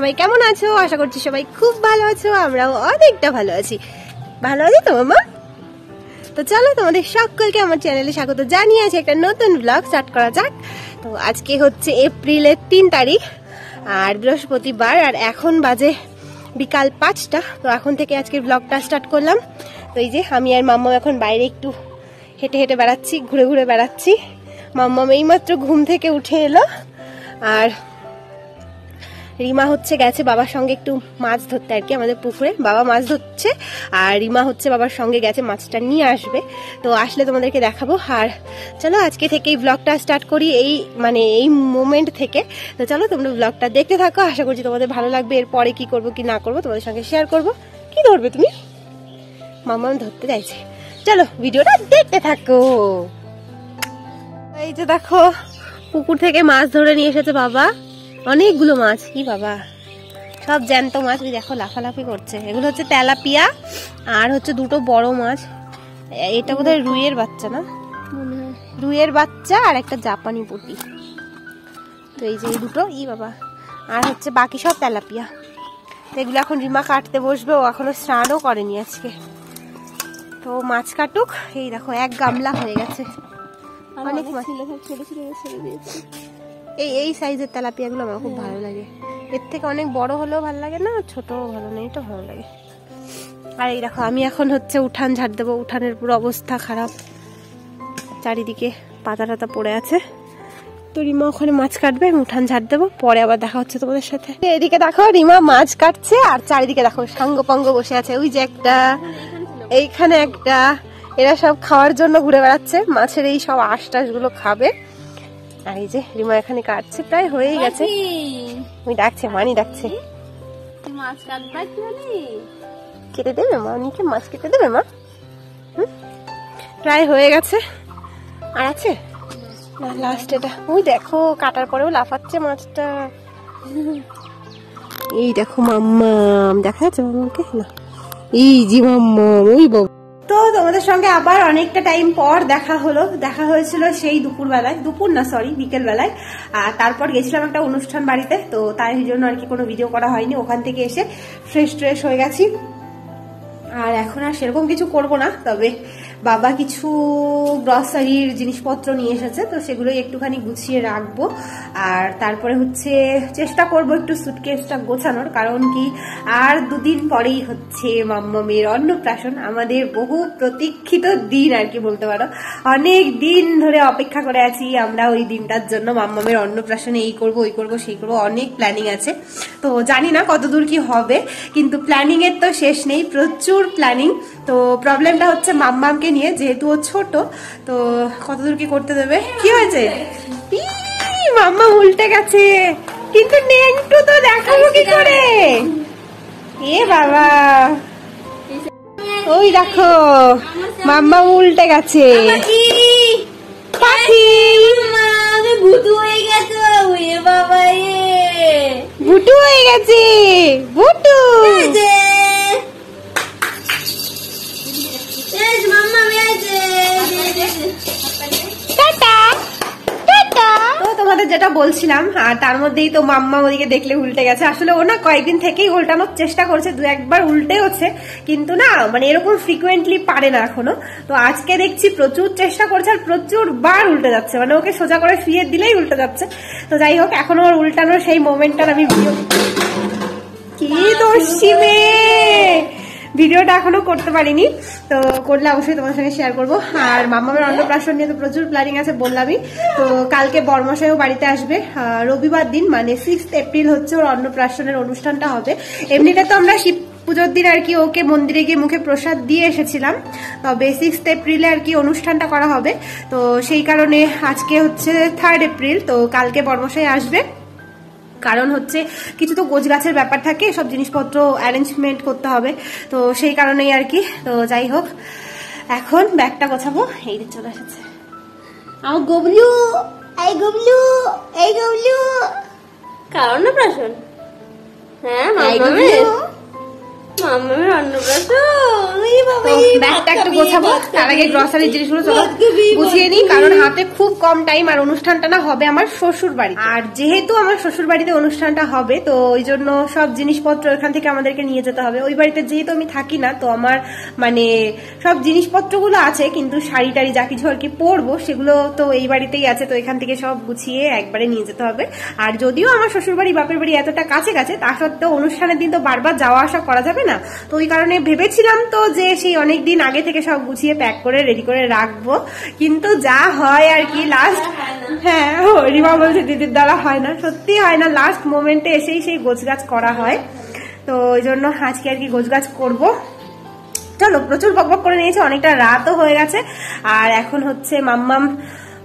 সবাই কেমন আছো? আশা করছি সবাই খুব ভালো আছো, আমরাও অনেকটা ভালো আছি। ভালো আছি তো মামা? তো চলো তোমাদের সকলকে আমার চ্যানেলে স্বাগত জানিয়ে আছে একটা নতুন ব্লগ স্টার্ট করা যাক। তো আজকে হচ্ছে এপ্রিলের 3 তারিখ আর বৃহস্পতিবার, আর এখন বাজে বিকাল 5টা। তো এখন থেকে আজকের ব্লগটা স্টার্ট করলাম। তো এই যে আমি আর মাম্মা এখন বাইরে একটু হেঁটে হেঁটে বেড়াচ্ছি, ঘুরে ঘুরে বেড়াচ্ছি। মাম্মাম এইমাত্র ঘুম থেকে উঠে এলো, আর রিমা হচ্ছে গেছে বাবার সঙ্গে একটু মাছ ধরতে আর কি, আমাদের পুকুরে বাবা মাছ ধরছে, আর রিমা হচ্ছে বাবার সঙ্গে গেছে মাছটা নিয়ে আসবে। তো আসলে তোমাদেরকে দেখাবো। আর চলো আজকে থেকে এই ব্লগটা স্টার্ট করি, এই মোমেন্ট থেকে। তো চলো তোমরা ব্লগটা দেখতে থাকো, আশা করছি তোমাদের ভালো লাগবে। এরপরে কি করব কি না করব তোমাদের সঙ্গে শেয়ার করব। কি ধরবে তুমি? মামা ধরতে চাইছে, চলো ভিডিওটা দেখতে থাকো। এই যে দেখো পুকুর থেকে মাছ ধরে নিয়ে এসেছে বাবা, অনেকগুলো মাছ। কি বাবা, সব জ্যান্ত মাছ, দেখো লাফালাফি করছে। এগুলো হচ্ছে তেলাপিয়া, আর হচ্ছে দুটো বড় মাছ। এটা বোধহয় রুইয়ের বাচ্চা, না রুইয়ের বাচ্চা, আর একটা জাপানি পুঁটি। তো এই যে এই দুটো বাবা, আর হচ্ছে বাকি সব তেলাপিয়া। তো এগুলো এখন রিমা কাটতে বসবে, ও এখনো স্নানও করেনি আজকে। তো মাছ কাটুক। এই দেখো এক গামলা হয়ে গেছে, অনেক মাছ। এই সাইজের তেলাপিয়া গুলো আমার খুব ভালো লাগে, এর থেকে অনেক বড় হলেও ভালো লাগে না, ছোট ভালো নেই, তো ভালো লাগে। আর এই দেখো আমি এখন হচ্ছে উঠান ঝাড় দেবো। উঠানের পুরো অবস্থা খারাপ, চারিদিকে পাতা টাতা পড়ে আছে। তো রিমা ওখানে মাছ কাটবে, উঠান ঝাড় দেবো, পরে আবার দেখা হচ্ছে তোমাদের সাথে। এদিকে দেখো রিমা মাছ কাটছে, আর চারিদিকে দেখো সাঙ্গ পাঙ্গ বসে আছে। ওই যে একটা, এইখানে একটা, এরা সব খাওয়ার জন্য ঘুরে বেড়াচ্ছে, মাছের এই সব আঁশ টাশ গুলো খাবে। আর এই যে রিমা এখানে কাটছে, প্রায় হয়েই গেছে। ওই ডাকছে, মানি ডাকছে, কেটে দেবে মা, নিকে মাছ কেটে দেবে মা। প্রায় হয়ে গেছে, আর আছে না লাস্ট এটা। ওই দেখো কাটার পরেও লাফাচ্ছে মাছটা। এই দেখো মাম্মাম, দেখা যাচ্ছে মাম্মাকে না? এই যে মাম্মাম, ওই বাবা। তো তোমাদের সঙ্গে আবার অনেকটা টাইম পর দেখা হয়েছিল সেই বিকেল বেলায়। আর তারপর গেছিলাম একটা অনুষ্ঠান বাড়িতে, তো তাই জন্য আর কি কোনো ভিডিও করা হয়নি। ওখান থেকে এসে ফ্রেশ হয়ে গেছি, আর এখন আর সেরকম কিছু করব না। তবে বাবা কিছু গ্রসারির জিনিসপত্র নিয়ে এসেছে, তো সেগুলোই একটুখানি গুছিয়ে রাখবো। আর তারপরে হচ্ছে চেষ্টা করব একটু সুটকেসটা গোছানোর, কারণ কি আর 2 দিন পরেই হচ্ছে মাম্মামের অন্নপ্রাশন। আমাদের বহু প্রতীক্ষিত দিন আর কি বলতে পারো, অনেক দিন ধরে অপেক্ষা করে আছি আমরা ওই দিনটার জন্য। মাম্মামের অন্নপ্রাশনে এই করব ওই করব সেই করব, অনেক প্ল্যানিং আছে। তো জানি না কতদূর কি হবে, কিন্তু প্ল্যানিং এর তো শেষ নেই, প্রচুর প্ল্যানিং। তো প্রবলেমটা হচ্ছে মাম্মামকে নিয়ে, যেহেতু ও ছোট, তো কতদূর কি করতে দেবে। কি হয়েছে? মাম্মা উল্টে গেছে, কিন্তু নেংটু তো দেখাবো কি করে? এ বাবা, ওই দেখো মাম্মা উল্টে গেছে। পাখি ভুটু হয়ে গেছে, ভুটু হয়ে গেছে, ভুটু। তোমাদের যেটা বলছিলাম, আর তার মধ্যেই তো মাম্মা ওদিকে দেখলে উল্টে গেছে। আসলে ও না কয়েকদিন থেকেই উল্টানোর চেষ্টা করছে, 2-1 বার উল্টে হচ্ছে, কিন্তু না মানে এরকম ফ্রিকুয়েন্টলি পারে না এখনো। তো আজকে দেখছি প্রচুর চেষ্টা করছে, আর প্রচুর বার উল্টে যাচ্ছে, মানে ওকে সোজা করে শুয়ে দিলেই উল্টে যাচ্ছে। তো যাই হোক, এখনো ওর উল্টানোর সেই মোমেন্টটার আমি ভিডিওটা এখনো করতে পারিনি। তো করলে অবশ্যই তোমার সঙ্গে শেয়ার করবো। আর মাম্মামের অন্নপ্রাশন নিয়ে তো প্রচুর প্ল্যানিং আছে বললামই। তো কালকে বড়মশাইও বাড়িতে আসবে, রবিবার দিন মানে 6 এপ্রিল হচ্ছে ওর অন্নপ্রাশনের অনুষ্ঠানটা হবে। এমনিতে তো আমরা শিব পুজোর দিন আর কি ওকে মন্দিরে গিয়ে মুখে প্রসাদ দিয়ে এসেছিলাম, তবে 6 এপ্রিলে আর কি অনুষ্ঠানটা করা হবে। তো সেই কারণে আজকে হচ্ছে 3 এপ্রিল, তো কালকে বড়মশাই আসবে। কারণ হচ্ছে কিছু তো গোছগাছের ব্যাপার থাকে, সব জিনিসপত্র অ্যারেঞ্জমেন্ট করতে হবে, তো সেই কারণেই আর কি। তো যাই হোক, এখন ব্যাগটা গোছাবো। এই যে চলে এসেছে আমার গবলু, এই গবলু, এই গবলু। কার অন্নপ্রাশন? হ্যাঁ মাম্মামের অন্নপ্রাশন। ব্যাগটা একটু গোছাবো, তার আগে গ্রসারির জিনিসগুলো চলো গুছিয়ে নিই, কারণ হাতে খুব কম টাইম। আর অনুষ্ঠানটা না হবে আমার শ্বশুর বাড়ি, আর যেহেতু আমার শ্বশুর বাড়িতে অনুষ্ঠানটা হবে তো ওই জন্য সব জিনিসপত্র এখান থেকে আমাদেরকে নিয়ে যেতে হবে। ওই বাড়িতে যেহেতু আমি থাকি না, তো আমার মানে সব জিনিসপত্রগুলো আছে, কিন্তু শাড়ি টাড়ি যা কিছু আর কি পরবো সেগুলো তো এই বাড়িতেই আছে, তো এখান থেকে সব গুছিয়ে একবারে নিয়ে যেতে হবে। আর যদিও আমার শ্বশুর বাড়ি বাপের বাড়ি এতটা কাছে কাছে, তা সত্ত্বেও অনুষ্ঠানের দিন তো বারবার যাওয়া আসা করা যাবে না, তো ওই কারণে ভেবেছিলাম তো যে সেই অনেকদিন আগে থেকে সব গুছিয়ে প্যাক করে রেডি করে রাখবো, কিন্তু যা হয় আর কি লাস্ট, হ্যাঁ রিমা বলছে দিদির দ্বারা হয় না, সত্যি হয় না, লাস্ট মোমেন্টে এসেই সেই গোছগাছ করা হয়। তো ওই জন্য আজকে আর কি গোছগাছ করবো। চলো, প্রচুর বকবক করে নিয়েছে, অনেকটা রাতও হয়ে গেছে, আর এখন হচ্ছে মাম্মাম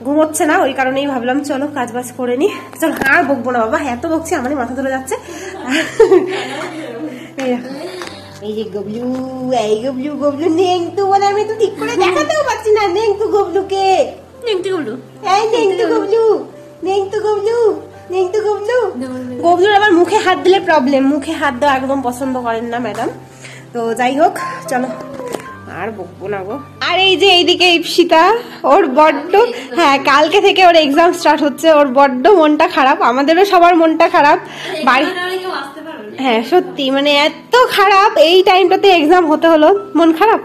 ঘুমোচ্ছে না, ওই কারণেই ভাবলাম চলো কাজবাজ করে নি। চলো আর বকবো না বাবা, এত বকছি আমারই মাথা ধরে যাচ্ছে। এই যে গবলু, এই গবলু, গবলু নেংটু বলে আমি তো ঠিক করে দেখাতেও পারছি না, নেংটু গবলুকে, নেংটু গবলু, এই নেংটু গবলু, নেংটু গবলু, নেংটু গবলু। গবলুর আবার মুখে হাত দিলে প্রবলেম, মুখে হাত দেওয়া একদম পছন্দ করেন না ম্যাডাম। তো যাই হোক চলো আর বকবো না গো। আর এই যে এইদিকে ইপসিতা, ওর বড্ড, হ্যাঁ কালকে থেকে ওর এক্সাম স্টার্ট হচ্ছে, ওর বড্ড মনটা খারাপ, আমাদেরও সবার মনটা খারাপ বাড়ি, হ্যাঁ সত্যি মানে এত খারাপ, এই টাইমটাতে এক্সাম হতে হলো, মন খারাপ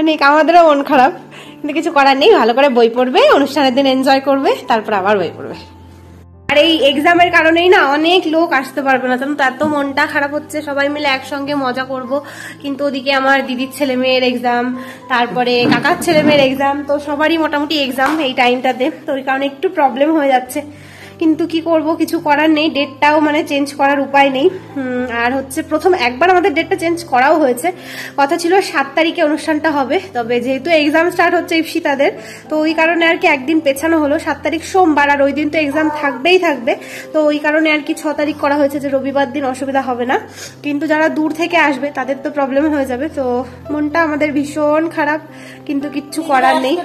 অনেক, আমাদেরও মন খারাপ, কিন্তু কিছু করার নেই, ভালো করে বই পড়বে, অনুষ্ঠানের দিন এনজয় করবে, তারপর আবার বই পড়বে। আর এই এক্সামের কারণেই না অনেক লোক আসতে পারবে না, জানো তো, এত মনটা খারাপ হচ্ছে, সবাই মিলে একসঙ্গে মজা করব, কিন্তু ওদিকে আমার দিদির ছেলে মেয়ের এক্সাম, তারপরে কাকার ছেলে মেয়ের এক্সাম, তো সবারই মোটামুটি এক্সাম এই টাইমটাতে, তো ওই কারণে একটু প্রবলেম হয়ে যাচ্ছে, কিন্তু কি করব, কিছু করার নেই, ডেটটাও মানে চেঞ্জ করার উপায় নেই। আর হচ্ছে প্রথম একবার আমাদের ডেটটা চেঞ্জ করাও হয়েছে, কথা ছিল 7 তারিখে অনুষ্ঠানটা হবে, তবে যেহেতু এক্সাম স্টার্ট হচ্ছে ইপসিতাদের, তো ওই কারণে আর কি একদিন পেছানো হলো, 7 তারিখ সোমবার, আর ওই দিন তো এক্সাম থাকবেই থাকবে, তো ওই কারণে আর কি 6 তারিখ করা হয়েছে, যে রবিবার দিন অসুবিধা হবে না, কিন্তু যারা দূর থেকে আসবে তাদের তো প্রবলেম হয়ে যাবে, তো মনটা আমাদের ভীষণ খারাপ, কিন্তু কিচ্ছু করার নেই।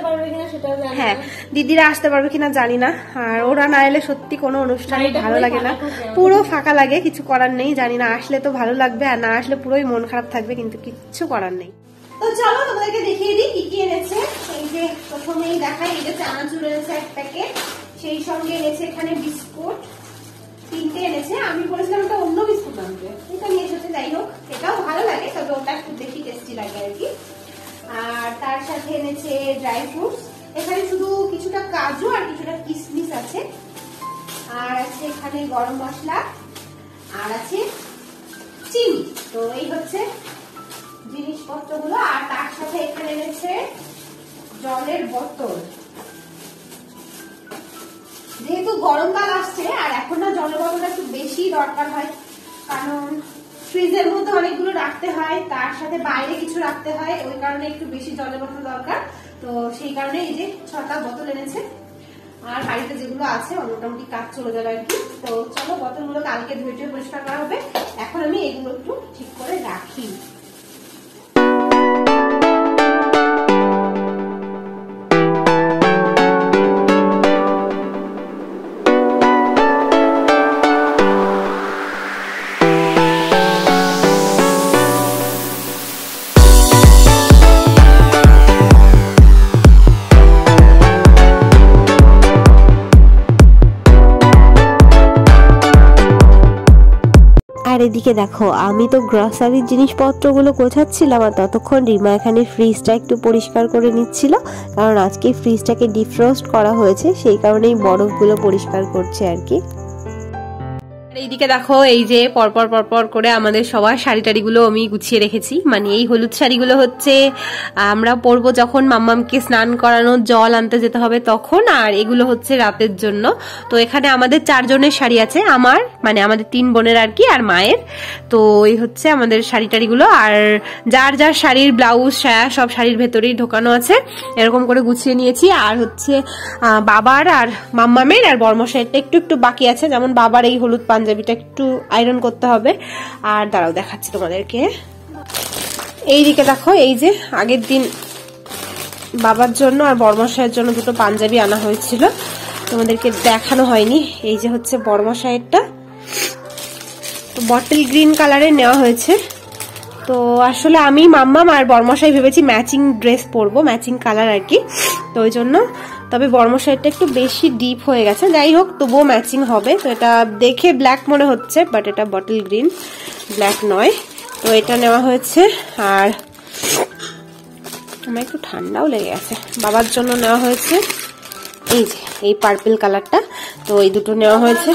হ্যাঁ দিদিরা আসতে পারবে কিনা জানি না, আর ওরা না এলে সত্যি কোনো অনুষ্ঠানই ভালো লাগে না, পুরো ফাঁকা লাগে, কিছু করার নেই, জানি না আসলে তো ভালো লাগবে, আর না আসলে পুরোই মন খারাপ থাকবে, কিন্তু কিচ্ছু করার নেই। তো চলো তোমাদেরকে দেখিয়ে দিই কি কি এনেছে। এই যে প্রথমেই দেখাই, এই যে চানাচুর এনেছে 1 প্যাকেট, সেই সঙ্গে এনেছে এখানে বিস্কুট 3টে এনেছে, আমি বলেছিলাম একটা অন্য বিস্কুট আনতে, এটা নিয়ে এসেছে, যাই হোক এটাও ভালো লাগে, তবে ওটা একটু বেশি টেস্টি লাগে আর কি। আর তার সাথে এনেছে ড্রাই ফ্রুটস, এখানে শুধু কিছুটা কাজু আর কিছুটা কিশমিশ আছে, আর আছে এখানে গরম মশলা, আর আছে চিনি, তো এই হচ্ছে জিনিসপত্রগুলো। আর তার সাথে এখানে এনেছে জলের বোতল, যেহেতু গরমকাল আসছে আর এখন না জলের বোতলটা একটু বেশি দরকার হয়, কারণ ফ্রিজের মধ্যে অনেকগুলো রাখতে হয়, তার সাথে বাইরে কিছু রাখতে হয়, ওই কারণে একটু বেশি জলের বোতল দরকার, তো সেই কারণে এই যে 6টা বোতল এনেছে। আর বাড়িতে যেগুলো আছে মোটামুটি কাজ চলে যাবে আর কি। তো চলো বোতলগুলো কালকে ধুয়ে পরিষ্কার করা হবে, এখন আমি এগুলো একটু ঠিক করে রাখি। আর এদিকে দেখো আমি তো গ্রসারির জিনিসপত্রগুলো গোছাচ্ছিলাম, আর ততক্ষণ রিমা এখানে ফ্রিজটা একটু পরিষ্কার করে নিচ্ছিল, কারণ আজকে ফ্রিজটাকে ডিফ্রস্ট করা হয়েছে, সেই কারণেই বরফগুলো পরিষ্কার করছে আর কি। এইদিকে দেখো এই যে পরপর পরপর করে আমাদের সবার শাড়ি টাড়িগুলো আমি গুছিয়ে রেখেছি, মানে এই হলুদ শাড়িগুলো হচ্ছে আমরা পরবো যখন মাম্মামকে স্নান করানো জল আনতে যেতে হবে তখন, আর এগুলো হচ্ছে রাতের জন্য। তো এখানে আমাদের 4 জনের শাড়ি আছে, আমার মানে আমাদের 3 বোনের আর কি, আর মায়ের, তো এই হচ্ছে আমাদের শাড়ি টাড়িগুলো, আর যার যার শাড়ির ব্লাউজ সায়া সব শাড়ির ভেতরেই ঢোকানো আছে, এরকম করে গুছিয়ে নিয়েছি। আর হচ্ছে বাবার আর মাম্মামের আর বর্মশাইয়েরটা একটু একটু বাকি আছে, যেমন বাবার এই হলুদ পাঞ্জাবিটা একটু আয়রন করতে হবে, আর দাঁড়াও দেখাচ্ছি তোমাদেরকে। এইদিকে দেখো এই যে আগের দিন বাবার জন্য আর বর্মশাইয়ের জন্য 2টো পাঞ্জাবি আনা হয়েছিল, তোমাদেরকে দেখানো হয়নি। এই যে হচ্ছে বর্মশাইয়েরটা, বটল গ্রিন কালারের নেওয়া হয়েছে, তো আসলে আমি মাম্মাম আর বর্মশাই ভেবেছি ম্যাচিং ড্রেস পরবো, ম্যাচিং কালার আর কি, তো ওই জন্য। তবে বর্মশাইটা একটু বেশি ডিপ হয়ে গেছে, যাই হোক তবুও ম্যাচিং হবে। তো এটা দেখে ব্ল্যাক মনে হচ্ছে, বাট এটা বটল গ্রিন, ব্ল্যাক নয়। তো এটা নেওয়া হয়েছে। আর আমার একটু ঠান্ডাও লেগে গেছে, বাবার জন্য নেওয়া হয়েছে এই যে এই পার্পল কালারটা। তো এই দুটো নেওয়া হয়েছে।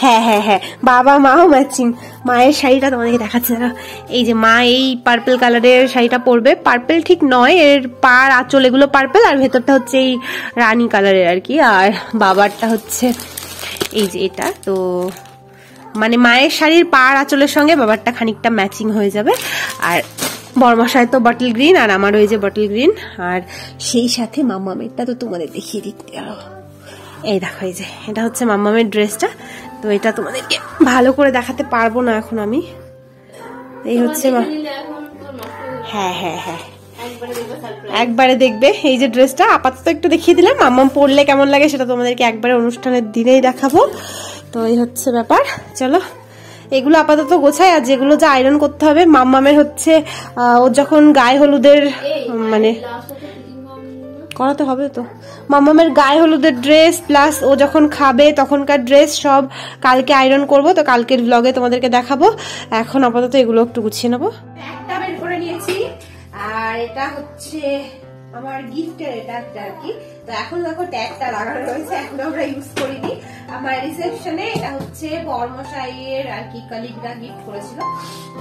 হ্যাঁ হ্যাঁ হ্যাঁ, বাবা মাও ম্যাচিং। মায়ের শাড়িটা তোমাদেরকে দেখাচ্ছে না, এই যে মা এই পার্পল কালারের শাড়িটা পরবে। পার্পল ঠিক নয়, এর পাড় আঁচল এগুলো পার্পল, আর ভেতরটা হচ্ছে এই রানী কালারের আর কি। আর বাবারটা হচ্ছে এই যে এটা। তো মানে মায়ের শাড়ির পাড় আঁচলের সঙ্গে বাবারটা খানিকটা ম্যাচিং হয়ে যাবে। আর বর্মশাই তো বটল গ্রিন, আর আমার ওই যে বটল গ্রিন। আর সেই সাথে মাম্মামেরটা তো তোমাদের দেখিয়ে দিতে পারো, এই দেখো এই যে এটা হচ্ছে মাম্মামের ড্রেসটা। তো এটা তোমাদেরকে ভালো করে দেখাতে পারবো না এখন আমি, এই হচ্ছে হ্যাঁ হ্যাঁ হ্যাঁ একবারে দেখবে এই যে ড্রেসটা। আপাতত একটু দেখিয়ে দিলাম, মাম্মাম পরলে কেমন লাগে সেটা তোমাদেরকে একবারে অনুষ্ঠানের দিনেই দেখাবো। তো এই হচ্ছে ব্যাপার। চলো এগুলো আপাতত গোছাই, আর যেগুলো যা আয়রন করতে হবে মাম্মামের হচ্ছে ও যখন গায়ে হলুদের মানে করাতে হবে, তো মাম্মামের গায়ে হলুদের ড্রেস প্লাস ও যখন খাবে তখনকার ড্রেস সব কালকে আয়রন করব। তো কালকের ব্লগে তোমাদেরকে দেখাবো। এখন আপাতত এগুলো একটু গুছিয়ে নেবো। একটা বের করে নিয়েছি, আর এটা হচ্ছে আমার গিফটের, এটা একটা আর কি। তো এখন দেখো ট্যাগটা লাগানো রয়েছে, এখন আমরা ইউজ করিনি। আমার রিসেপশনে এটা হচ্ছে বর্মশাইয়ের আর কি কলিগরা গিফট করেছিল।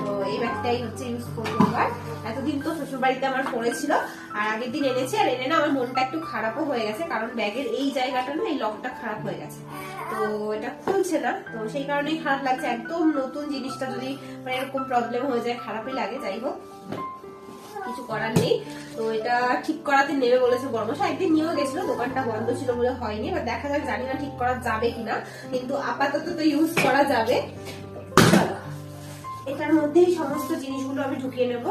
তো এই ব্যাগটাই হচ্ছে ইউজ করবো আবার। এতদিন তো শ্বশুর বাড়িতে আমার পড়েছিল, আর আগের দিন এনেছি, আর এনে না আমার মনটা একটু খারাপও হয়ে গেছে, কারণ ব্যাগের এই জায়গাটা না এই লকটা খারাপ হয়ে গেছে। তো এটা খুলছে না, তো সেই কারণেই খারাপ লাগছে। একদম নতুন জিনিসটা যদি মানে এরকম প্রবলেম হয়ে যায় খারাপই লাগে। যাই হোক কিছু করার নেই। তো এটা ঠিক করাতে নেবে বলেছে বর্মশাই, একদিন নিয়েও গেছিল, দোকানটা বন্ধ ছিল বলে হয়নি। এবার দেখা যাক, জানি না ঠিক করা যাবে কিনা, কিন্তু আপাতত তো ইউজ করা যাবে। চলো এটার মধ্যেই সমস্ত জিনিসগুলো আমি ঢুকিয়ে নেবো।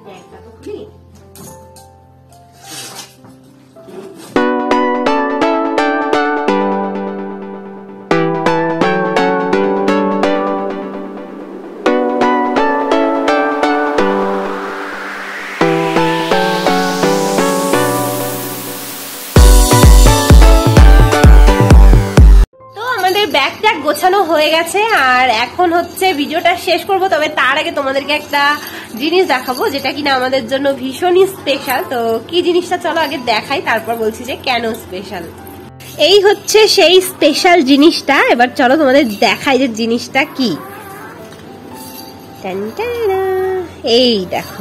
ব্যাগটা তো খুলি। গোছানো হয়ে গেছে, আর এখন হচ্ছে ভিডিওটা শেষ করব। তবে তার আগে তোমাদেরকে একটা জিনিস দেখাবো, যেটা কিনা আমাদের জন্য ভীষণই স্পেশাল। তো কি জিনিসটা চলো আগে দেখাই, তারপর বলছি যে কেন স্পেশাল। এই হচ্ছে সেই স্পেশাল জিনিসটা। এবার চলো তোমাদের দেখাই যে জিনিসটা কি। এই দেখো,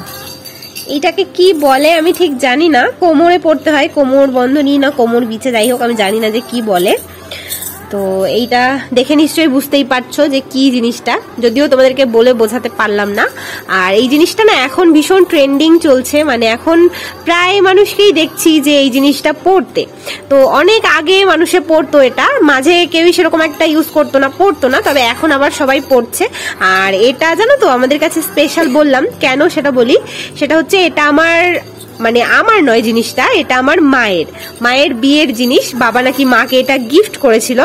এইটাকে কি বলে আমি ঠিক জানি না, কোমরে পড়তে হয়, কোমর বন্ধনী না কোমর বিছে, যাই হোক আমি জানি না যে কি বলে। তো এইটা দেখে নিশ্চয়ই বুঝতেই পারছো যে কি জিনিসটা, যদিও তোমাদেরকে বলে বোঝাতে পারলাম না। আর এই জিনিসটা না এখন ভীষণ ট্রেন্ডিং চলছে, মানে এখন প্রায় মানুষকেই দেখছি যে এই জিনিসটা পরতে। তো অনেক আগে মানুষে পরতো, এটা মাঝে কেউই সেরকম একটা ইউজ করতো না, পরতো না, তবে এখন আবার সবাই পরছে। আর এটা জানো তো আমাদের কাছে স্পেশাল বললাম কেন সেটা বলি। সেটা হচ্ছে এটা মানে আমার নয় জিনিসটা, এটা আমার মায়ের বিয়ের জিনিস। বাবা নাকি মাকে এটা গিফট করেছিল,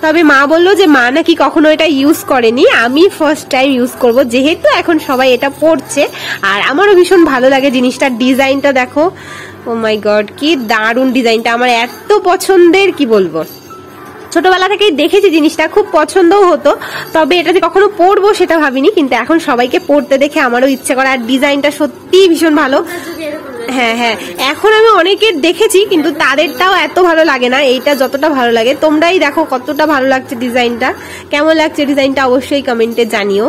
তবে মা বললো যে মা নাকি কখনো এটা ইউজ করেনি, আমি ফার্স্ট টাইম ইউজ করব, যেহেতু এখন সবাই এটা পরছে। আর আমারও ভীষণ ভালো লাগে জিনিসটার ডিজাইনটা দেখো, ও মাই গড কি দারুণ ডিজাইনটা, আমার এত পছন্দের কি বলবো। ছোটবেলা থেকেই দেখেছি জিনিসটা, খুব পছন্দও হতো, তবে এটা যে কখনো পরবো সেটা ভাবিনি, কিন্তু এখন সবাইকে পরতে দেখে আমারও ইচ্ছে করে। আর ডিজাইনটা সত্যিই ভীষণ ভালো। হ্যাঁ হ্যাঁ, এখন আমি অনেকের দেখেছি কিন্তু তাদেরটাও এত ভালো লাগে না, এইটা যতটা ভালো লাগে। তোমরাই দেখো কতটা ভালো লাগছে ডিজাইনটা, কেমন লাগছে ডিজাইনটা অবশ্যই কমেন্টে জানিও।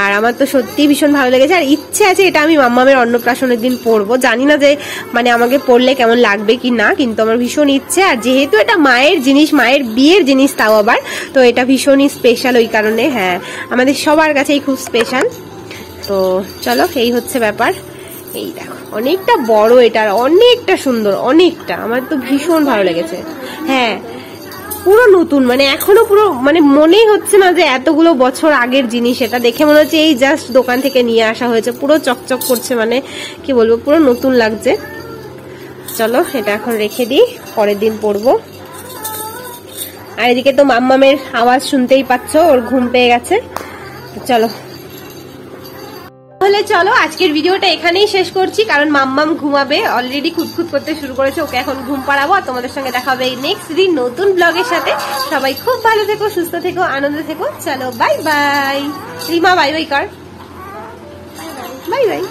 আর আমার তো সত্যি ভীষণ ভালো লেগেছে, আর ইচ্ছে আছে এটা আমি মাম্মামের অন্নপ্রাশনের দিন পরবো। জানি না যে মানে আমাকে পরলে কেমন লাগবে কি না, কিন্তু আমার ভীষণ ইচ্ছে। আর যেহেতু এটা মায়ের জিনিস, মায়ের বিয়ের জিনিস তাও আবার, তো এটা ভীষণই স্পেশাল ওই কারণে। হ্যাঁ, আমাদের সবার কাছেই খুব স্পেশাল। তো চলো এই হচ্ছে ব্যাপার। এই দেখো অনেকটা বড়, এটা অনেকটা সুন্দর, অনেকটা, আমার তো ভীষণ ভালো লেগেছে। হ্যাঁ পুরো নতুন, মানে এখনো পুরো মানে মনেই হচ্ছে না যে এতগুলো বছর আগের জিনিস। এটা দেখে মনে হচ্ছে এই জাস্ট দোকান থেকে নিয়ে আসা হয়েছে, পুরো চকচক করছে, মানে কি বলবো পুরো নতুন লাগছে। চলো এটা এখন রেখে দিই, পরের দিন পরবো। আর এদিকে তো মাম্মামের আওয়াজ শুনতেই পাচ্ছ, ওর ঘুম পেয়ে গেছে। চলো তাহলে চলো আজকের ভিডিওটা এখানেই শেষ করছি, কারণ মাম্মাম ঘুমাবে, অলরেডি খুঁতখুত করতে শুরু করেছে, ওকে এখন ঘুম পাড়াবো। আর তোমাদের সঙ্গে দেখা হবে নেক্সট দিন নতুন ব্লগের সাথে। সবাই খুব ভালো থেকো, সুস্থ থেকো, আনন্দে থেকো। চলো bye bye. Rima bye bye কর, বাই বাই।